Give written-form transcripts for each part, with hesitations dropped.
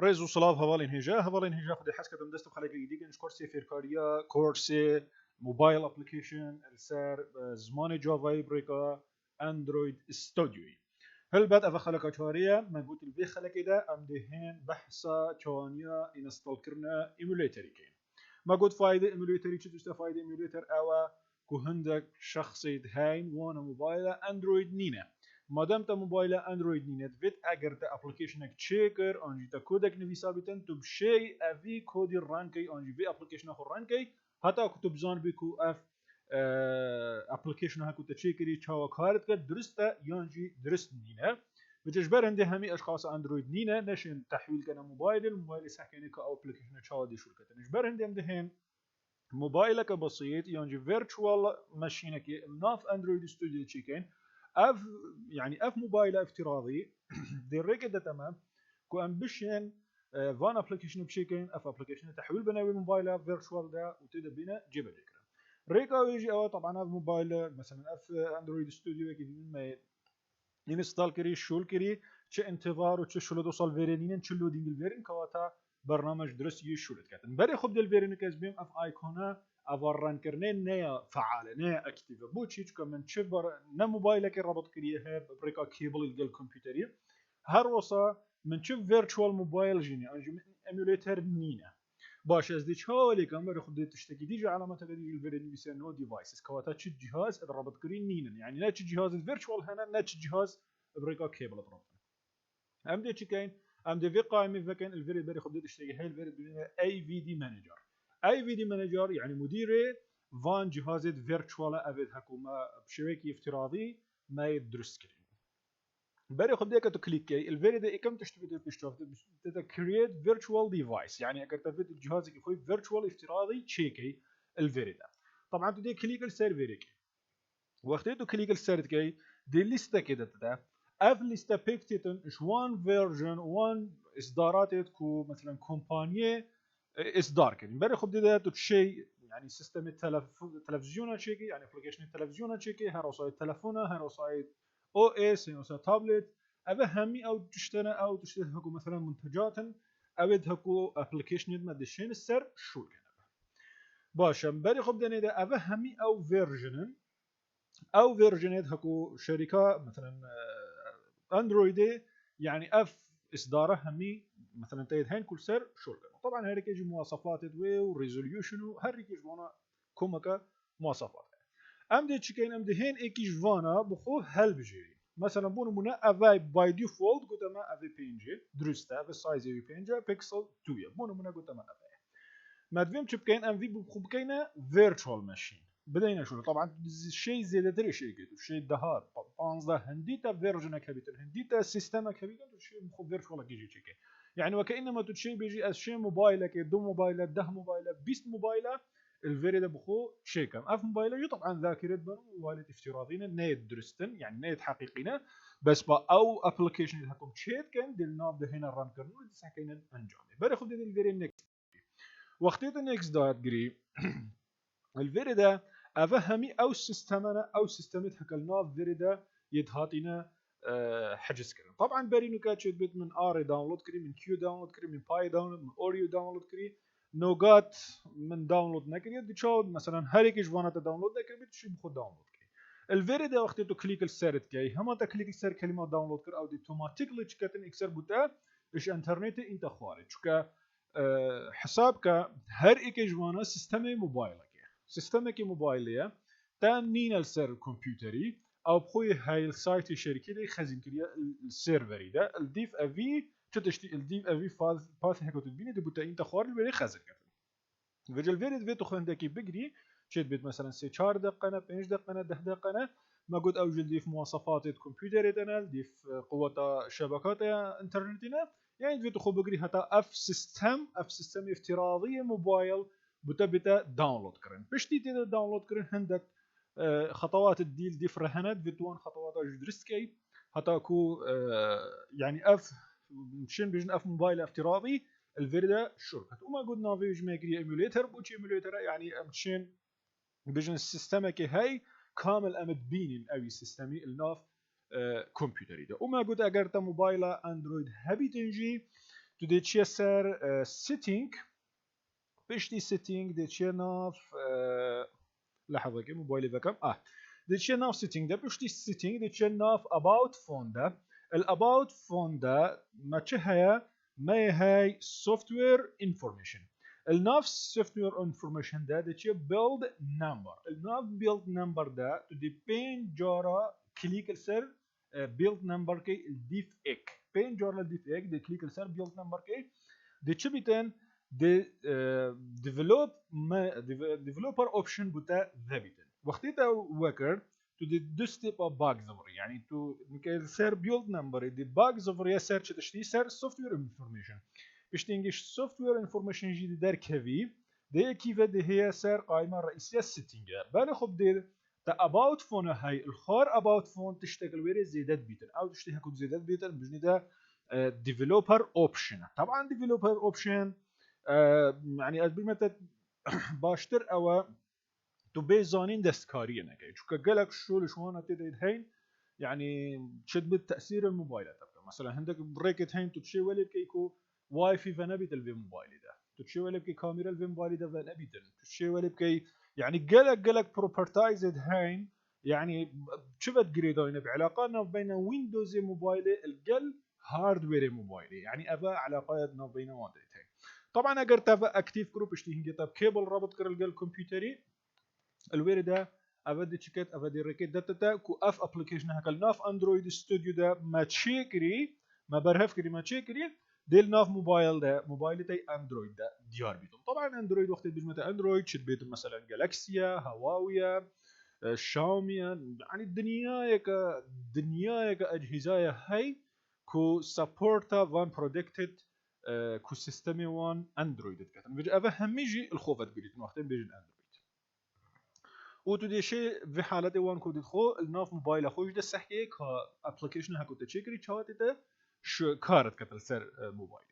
ريزو صلاف هفالين هجا خدي حس كتم دست بخلق جديد نش كورسي فيركاريا كورسي موبايل ابلكيشن السار زماني جافا بريكا اندرويد ستوديو هل بعد افا خلق اشاريا ما قلت البي خلق كده ام دهين بحثا توانيا انستال كرنا ايموليتري كين ما قلت فايده ايموليتري تشتا فايده ايموليتر او كهندك شخصي هاين وانا موبايل اندرويد نينا ما دام موبايل اندرويد نينت فيت اگر تا اپلیکیشنک چیکر آنجی تا کودک نویسا بیتن تو بشی اوی کودی رانکی آنجی وی اپلیکیشن خو رانکی حتی کتب زان بیکو اف اپلیکیشن ها کت چیکری چاوا کارت کرد درسته یانجی درست نینه بتجبر عندي همي اشخاص اندرويد نينا نشن تحويل كان موبايل الموبايل سحكيني كا ابلكيشن تشاوا دي شركه نجبر عندي عندهن موبايلك بسيط يعني فيرتشوال ماشينك ناف اندرويد ستوديو تشيكين اف يعني اف موبايل افتراضي دير كده تمام كو امبيشن فان ابلكيشن بشيكين اف ابلكيشن تحويل بناوي موبايل فيرتشوال ده وتبدا بينا جيب ذكر ريكا ويجي او طبعا اف موبايل مثلا اف اندرويد ستوديو كي ما انستال كري شول كري تش انتظار وتش شلو توصل فيرينين تشلو دينج الفيرين كواتا برنامج درس يشولت كاتن بري خب ديال الفيرين كاسبيم اف ايكونا افران كرنين نيا فعاله نيا اكتيفه بوتشيش كمان تشبر نا موبايلك ربط كريه بريكا كيبل ديال الكمبيوتر هر وصا من تشوف فيرتشوال موبايل جيني انجي ايموليتر نينا باش از دي تشالي كاميرا خد تشتكي ديجي علامه تقدي الفيرين بيسن نو ديفايسز كواتا تش جهاز ربط كرين نينا يعني لا تش جهاز الفيرتشوال هنا لا تش جهاز بريكا كيبل ربط ام دي تشيكين ام دي في قائمه فكان الفيري بري خد تشتكي هي الفيري اي في دي مانجر اي في دي مانجر يعني مديري فان جهاز فيرتشوال افيد حكومه بشبكه افتراضي ما يدرس كريم بري خد ديك تكليكي الفيري ده كم تشتغل بيشتغل تتا كرييت فيرتشوال ديفايس يعني اگر تفيد الجهاز كي خوي فيرتشوال افتراضي تشيكي الفيري ده طبعا تدي كليك السيرفر كي وقت تو كليك السيرت كي دي ليستا كده تتا اف ليستا بيكتيتن اش وان فيرجن وان اصدارات كو مثلا كومبانيه اصدار كده بري خد ده تشي يعني سيستم التلفزيون تشيكي يعني ابلكيشن التلفزيون تشيكي هروساي التلفون هروساي او اس يعني تابلت أبا همي او تشتري هكو مثلا منتجات او هكو ابلكيشن ما دشين السر شو كان باشا بري خب دني ده أبا همي او فيرجن هكو شركه مثلا اندرويد يعني اف اصداره همي مثلا تيد هين كل سر شو كان طبعا هيك يجي مواصفات وريزوليوشن هريك يجوانا كومكا مواصفات ام دي تشيكين ام دي هين ايكيش فانا بخو هل بجيري مثلا بونو منا افاي باي ديفولت قلت ما افي بينجي درستا افي سايز افي بينجا بيكسل 2 بونو منا قلت ما افي ما دفيم تشيكين ام في بخو بكينا فيرتشوال ماشين بدينا شو طبعا شيء زيادة دري شيء كده شيء دهار بانزا هنديتا فيرجن كابيتال هنديتا سيستم كابيتال شيء مخو فيرتشوال كيجي تشيكي يعني وكأنما تشي بيجي از شيء موبايلك دو موبايلات ده موبايلات بيست موبايلات الفيري ده بخو شيكم اف موبايل يو طبعا ذاكره بنو موبايلات افتراضيين نيت درستن يعني نيت حقيقينا بس با او ابلكيشن هكم تشيت كان ديال ناب ده هنا ران كرنو تسحكين انجامي بري خد ديال الفيري نيكست وقتيت النيكست دات جري الفيري ده افهمي او سيستمنا او سيستمت هكلنا فيري ده يدهاتينا حجز كريم طبعا بري نكاتشت بيت من ار داونلود كري من كيو داونلود كري من باي داونلود من اوريو داونلود كري نوغات من داونلود نكري دي تشود مثلا هريك جوانا داونلود نكري بتشي بخود داونلود كري الفيري ده وقت تو كليك السيرت كي هما تا كليك السير كلمه داونلود كر او دي اوتوماتيكلي تشكتن اكسر بوتا ايش انترنت انت خارج شكا حسابك هر ايك جوانا سيستم موبايلك سيستمك موبايليه تا نين السير كمبيوتري او بخوي هاي السايت الشركه اللي خزين كريا السيرفري ده الديف افي تشتي الديف افي باث هيك تبيني دي بوتا انت خوار اللي خزن كده فيجل فيريد فيتو خندكي بجري شد بيت مثلا سي 4 دقيقه 5 دقيقه 10 دقيقه ما قد اوجد ديف مواصفات الكمبيوتر تنال ديف قوه شبكات انترنتنا يعني فيتو خو بجري حتى اف سيستم افتراضي موبايل بتا داونلود كرن بشتي تي داونلود كرن هندك خطوات الديل ديف رهنت فيتوان خطوات درسكي حتى كو يعني اف مشين بيجن اف موبايل افتراضي الفيردا شركة وما قلنا فيج ماكري ايموليتر بوشي ايموليتر يعني مشين بيجن السيستم كي هاي كامل امد بينين اوي سيستمي الناف كمبيوتري ده وما قلت اگر تا موبايل اندرويد هبي تنجي تو دي تشي سر سيتينج بشتي سيتينج دي تشي ناف لحظة كي موبايلي فكم دي تشي ناف سيتينج ده بشتي سيتينج دي تشي ناف about phone ده الاباوت فون ده ما تشهيا ما هي سوفت وير انفورميشن الناف سوفت وير انفورميشن ده تشي بيلد نمبر الناف بيلد نمبر ده تو دي بين جارا كليك السر بيلد نمبر كي الديف اك بين جارا الديف اك دي كليك السر بيلد نمبر كي دي تشي بيتن دي ديفلوبر اوبشن بتا ذابيتن وقتها وكر to the دو ستيب of bug ظفري يعني to نكال سير build number دي bug ظفري سير تشتي سير software information باش تنجش software information جديد دار كفيف دي كيف دي هي سير قائمة رئيسية setting بالي خب دي تا about phone هاي الخار about phone تشتغل ويري زيادات بيتن او تشتي هكو زيادات بيتن بجني ده developer option طبعا developer option يعني أزبيمة باشتر أو تو بيزانين دستكارية نكاي شو كجلك شو لشوانا تدري هين يعني تشد بالتأثير الموبايلات مثلا عندك بريكت هين تتشي ولي بكيكو واي في فنبيت الفي موبايل ده تتشي ولي بكي كاميرا الفي موبايل ده فنبيت تتشي ولي بكي يعني جلك بروبرتايزد هين يعني شفت جريدين بعلاقاتنا بين ويندوز موبايل الجل هاردوير موبايل يعني أبا علاقاتنا بين وادريت هين طبعا اگر تابع اكتيف جروب اشتي طب كيبل رابط كر الجل كمبيوتري الوير ده افدي تشيكت افدي ريكيت داتا كو اف ابلكيشن هكال ناف اندرويد ستوديو ده ما تشيكري ما برهف كري ما تشيكري ديل ناف موبايل ده موبايل تاي اندرويد ده ديار بيتم طبعا اندرويد وقت بيجمع اندرويد شد بيتم مثلا جالاكسيا هواويا شاومي يعني الدنيا يك اجهزه هاي كو سبورتا وان برودكتد كو سيستمي وان اندرويد كتن بيجي افهم يجي الخوفات بيجي وقتين بيجي الاندرويد وتدي شيء في حالة وان كود خو الناف موبايل خوش ده سحكي كا ابلكيشن هكو تشيكري تشاتي ده شو كارت كتل سر موبايل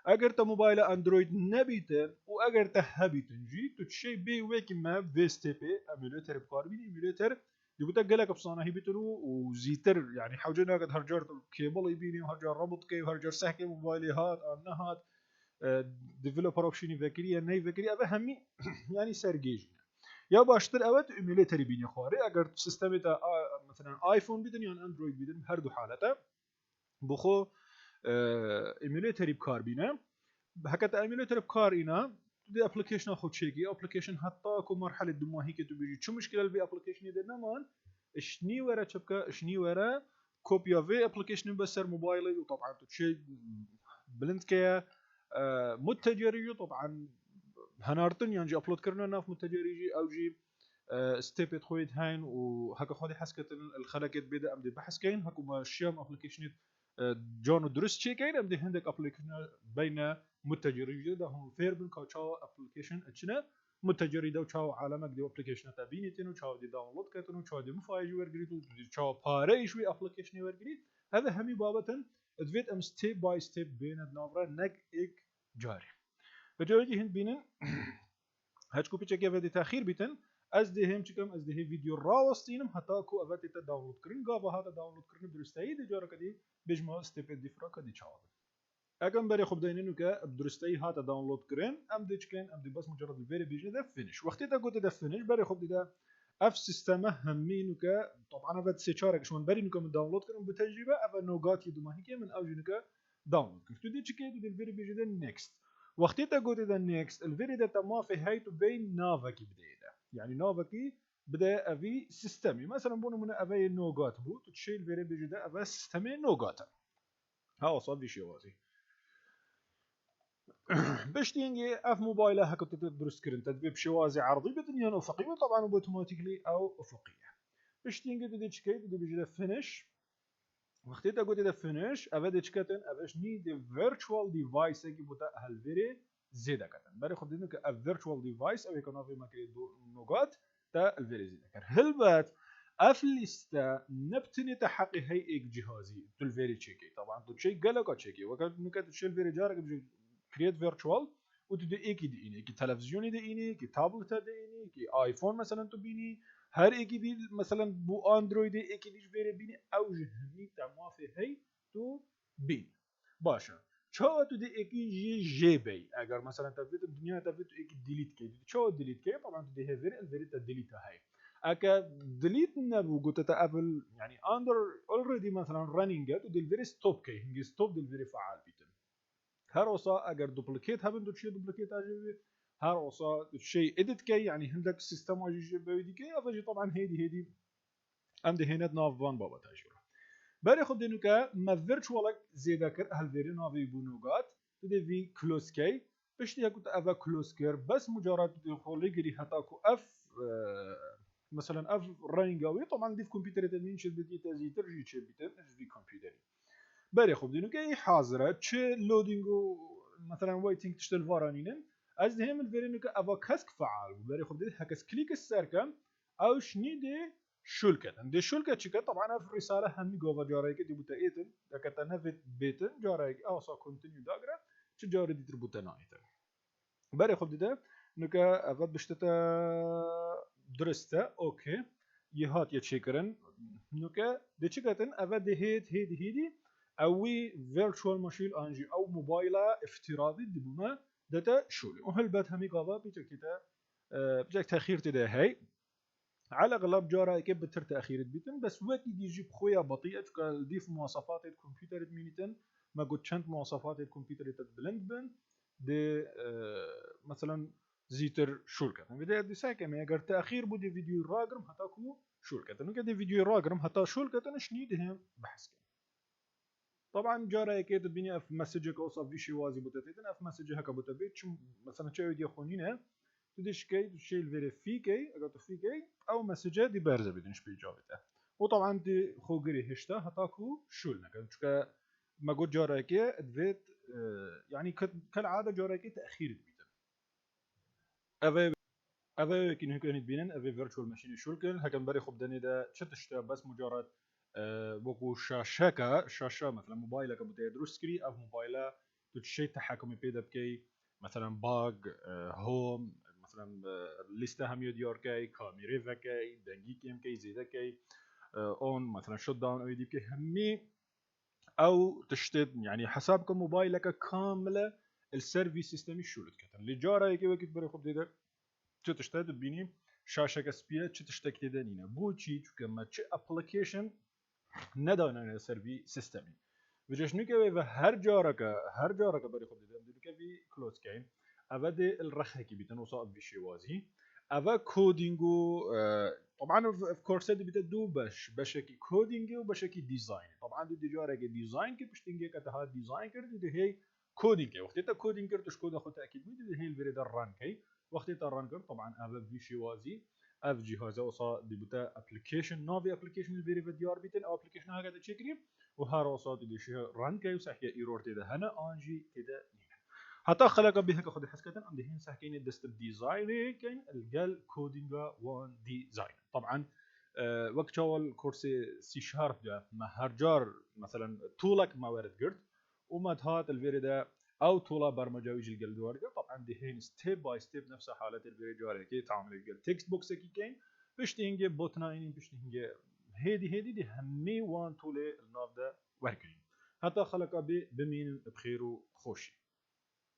اگر تا موبايل اندرويد نبيتن و اگر تا هبيتن جي تشي بي ويكي ما في ستيبي ايميوليتر بكاربين ايميوليتر يبقى قالك بصانه هي بيتلو وزيتر يعني حوجنا قد هرجر كيبل يبيني وهرجر ربط كي وهرجر سحكي موبايلي هات انا هات ديفلوبر اوبشني فكري ني فكري ابا همي يعني سرجيجي یا باشتر اوت ایمیلیتری بینی خواره اگر سیستم تا مثلا آیفون بیدن یا اندروید بیدن هر دو حالته بخو ایمیلیتری بکار بینه هكذا ایمیلیتری بکار اینا دي ابلكيشن خود شيكي ابلكيشن حتى كو مرحله دماهي كي تبيجي شو مشكله الفي ابلكيشن دي نمان شني ورا شبكه شني ورا كوبيا في ابلكيشن بسر موبايلي وطبعا تشي بلند كي متجري طبعا هنارتن يعني ابلود كرنا ناف متجريجي او جي ستيب خويد هين وهكا خودي حسكت الخلقت بدا امدي بحث كاين هكو ما شيم ابلكيشن جون درس شي كاين امدي عندك ابلكيشن بين متجريجي ده هم فير بن كاو ابلكيشن اتشنا متجري ده وشاو عالمك دي ابلكيشن تابيني تنو شاو دي داونلود كاتنو شاو دي مفايج ورغريد شاو باري شوي ابلكيشن ورغريد هذا همي بابتن ادفيت ام ستيب باي ستيب بين النافرا نك اك جاري فجوجي هند بينن هاتكو بيتشكي فدي تاخير بيتن از دي هم چكم از دي هي فيديو راوستينم حتى كو افاتي تا داونلود كرين غابا هذا داونلود كرين درستي دي جارا كدي بجما ستيب دي فرا كدي تشاو اگم بري خب داينينو كا درستي هذا داونلود كرين ام دي چكن ام دي بس مجرد الفيري بيجي ده فينيش وقتي تا قلت ده فينيش بري خب دي ده اف سيستم همينو كا طبعا افات سيچارك شون بري نكم داونلود كرين بتجربه اف نوغات يدوماهي كي من اوجي نكا داونلود كرين دي چكي دي الفيري بيجي ده نيكست وقتی تا گوتی دا نیکست الویری دا تما في هایتو بین ناوکی بدیده يعني ناوکی بدا اوی سیستمی مثلا بونو من اوی نوگات بود تشي الویری بيجي دا اوی سیستمی نوگات ها وصل في شيء واسي باش تيجي اف موبايل هكا تدرس كرن تدبيب شوازي عرضي بدنيا افقيه وطبعا اوتوماتيكلي او افقيه باش تيجي بدي تشكي بدي بيجي دا فينيش وقتی تا گوتی دا فينيش اوی دي چکتن اوش ني دي فيرتشوال ديفايس کی بودا هالویری زياده كتن بري خد انك فيرتشوال ديفايس او يكون في مكان نوغات تا الفيري زياده كر هلبات افليستا نبتني تحقي هي ايك جهازي تلفيري تشيكي طبعا تشي جالكا تشيكي وكانت نكت تشي الفيري جارك بجي كريت فيرتشوال وتدي ايكي دي اني كي تلفزيوني دي اني كي تابلت دي اني كي ايفون مثلا تبيني هر ايكي دي مثلا بو اندرويد ايكي ديش فيري بيني او جهني تما في هي تو بين باشا چه تو دی اکی جی بی اگر مثلا تفيت الدنيا تفيت اکی ديليت كي چه ديليت كي طبعا تو دي هيفر الفيري تديليت هاي اكا ديليت نبو قلت تقابل يعني اندر اوريدي مثلا رانينج تو دي الفيري ستوب كي هنجي ستوب دي الفيري فعال بيتن هر وصا اگر دوبليكيت هبن دو شيء دوبليكيت اجي هر وصا شيء اديت كي يعني هندك سيستم اجي بيدي كي افجي طبعا هيدي ام دي هنا ناف وان بابا تاجر برای خود دینو که ما virtual زیاده کرد هل وری ناوی بونوگات تدی وی کلوز کی بشتی هکوت اوا کلوز کر بس مجرد تدی خالی گری حتی کو اف مثلا اف رنگاوی طبعا دی کامپیوتر تدین شد بدی تزیتر جی چه بیتن دی کامپیوتری برای خود دینو که حاضره چه لودینگو مثلا وایتینگ تشتل وارانینن از دهم الوری نو که اوا کسک فعال برای خود دید هکس کلیک السرکم او شنیده شولكتن دي شولكة تشيكا طبعا في الرسالة هم جوفا جاريك دي بوتا ايتن دكتا نفت بيتن جاريك اوصا كونتينيو داغرا تجاري دي تربوتا نايتن بري خب ديدا نكا افاد بشتتا درستا اوكي يهات يتشيكرن نكا دي تشيكتن افاد دي هيدي اوي فيرتشوال ماشين انجي او موبايلا افتراضي دي بما داتا شولي وهل بات همي قابا بيجاك تدا بيجاك تاخير تدا هاي على اغلب جارا كيف بتر تاخير بيتن بس وقت يجي بخويا بطيئه ديف مواصفات الكمبيوتر مينيتن ما قلت شنت مواصفات الكمبيوتر تبلند بن دي مثلا زيتر شولكه بدي ادي ساكه ما اگر تاخير بودي فيديو راجرم هتاكو شولكه انه كده فيديو راجرم هتا شولكه نشنيدهم بحث طبعا جارا كيت بيني اف مسجك اوصف في شي وازي بوتاتيتن اف مسج هكا بوتابيت مثلا تشاي دي خونينه تدش كي تشيل فيريفيكي اگر تفيكي او مسجه دي بارزه بدنش بيجاوبته وطبعا دي خوغري هشتا هتاكو شولنا كا ما قلت جاراكي ادفيت يعني كالعاده جاراكي تاخير بيتن افا كي هكا بينن افا فيرتشوال ماشين شولكن هكا بري خب دني دا تشتشتا بس مجرد بوكو شاشه مثلا موبايلك ابو تدرس سكري او موبايلا تشي تحكمي بيدا بكي مثلا باغ هوم مثلا لسته هم يديار كي كاميرا فكي دنجي كيم كي زيدا كي اون مثلا شوت داون او يدي كي همي او تشتد يعني حسابك موبايلك كامله السيرفيس سيستم شولت كتن اللي جارا يكي وقت بري خب ديدا تشو تشتد بيني شاشه كسبيه تشو تشتك تدنينا بوچي كما تش ابلكيشن ندانه سيرفي سيستمي وجش نوكي و هر جارك بري خب ديدا دوكي في كلوز كاين افادي الرخكي بيتن وصاب في شي وازي افا كودينجو طبعا في كورس دي بتدو بشكي كودينج وبشكي ديزاين طبعا دي جارك ديزاين كي بشتنجي كتها ديزاين كرد دي هي كودينج وقت تا كودينج كرد تشكود اخو تاكيد دي هي الفيريدا ران كي وقت تا ران كرد طبعا افا في شي وازي اف جهاز وصا دي بتا ابلكيشن نوفي ابلكيشن الفيري فيديار بيتن او ابلكيشن هكذا تشكري وهار وصا دي شي ران كي وسحيا ايرور تدا هنا انجي تدا حتى خلق بها كخد حسكتن عم دهين سحكين الدست ديزاين كاين الجال كودينغا وان ديزاين طبعا وقت شاول كورسي سي شارب جا ما هرجار مثلا طولك ما ورد قرد وما تهات الفيريدا او طولا برمجه ويجي الجل دوارجا طبعا دهين ستيب باي ستيب نفس حالة الفيريدا كي تعمل الجل تكست بوكس كي كاين باش تينجي بوتناين باش تينجي هيدي دي همي وان طولي الناف دا وركين حتى خلق بمين بخيرو خوشي